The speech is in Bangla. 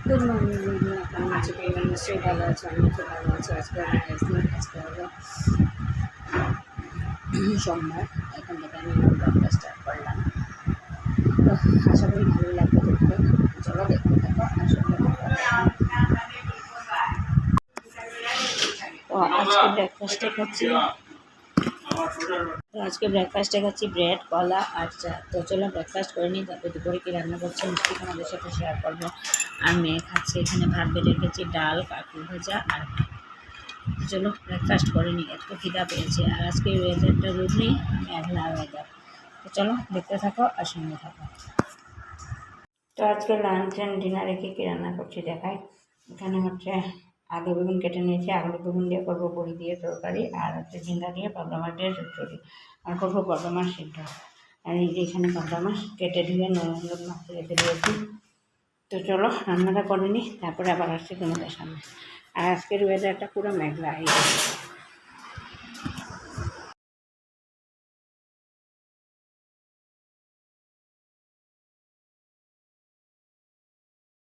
গুড মর্নিং বন্ধুরা, কেমন আছো? তোমরা নিশ্চয়ই ভালো আছো, আমি তো ভালো আছি। আজকে আজকে হলো সোমবার। এখন থেকে আমি আমার ব্লগটা স্টার্ট করলাম। তো আশা করি ভালোই লাগবে দেখতে। চলো দেখতে থাকো। তো আজকে ব্রেকফাস্টে খাচ্ছি ব্রেড, কলা আর চা। তো চলো ব্রেকফাস্ট করে নিই, তারপর দুপুরে কী রান্না করছি মিষ্টি তোমাদের সাথে শেয়ার করবো। আর মেয়ে খাচ্ছে, এখানে ভাত বেড়ে রেখেছি, ডাল, কাকুর ভাজা আর চলো ব্রেকফাস্ট করে নিই, একটু খিদা পেয়েছে। আর আজকে ওয়েদারটা রোদ নেই, মেঘলা ওয়েদার। তো চলো দেখতে থাকো আর সঙ্গে থাকো। তো আজকে লাঞ্চ অ্যান্ড ডিনারে কী রান্না করছি দেখাই। এখানে হচ্ছে আলু বেগুন কেটে নিয়েছি, আলু বেগুন দিয়ে করবো বড়ি দিয়ে তরকারি, আর হচ্ছে ঝিঙ্গা দিয়ে পাবদা মাছ দিয়ে চচ্চড়ি, আর করবো পাবদা মাছ সিদ্ধ। আর এই যে এখানে পাবদা মাছ কেটে ধুয়ে নুন মাছ রেখে দিয়েছি। তো চলো রান্নাটা করে নিই, তারপরে আবার আসছি তোমাদের সামনে। আর আজকের ওয়েদারটা পুরো মেঘলা।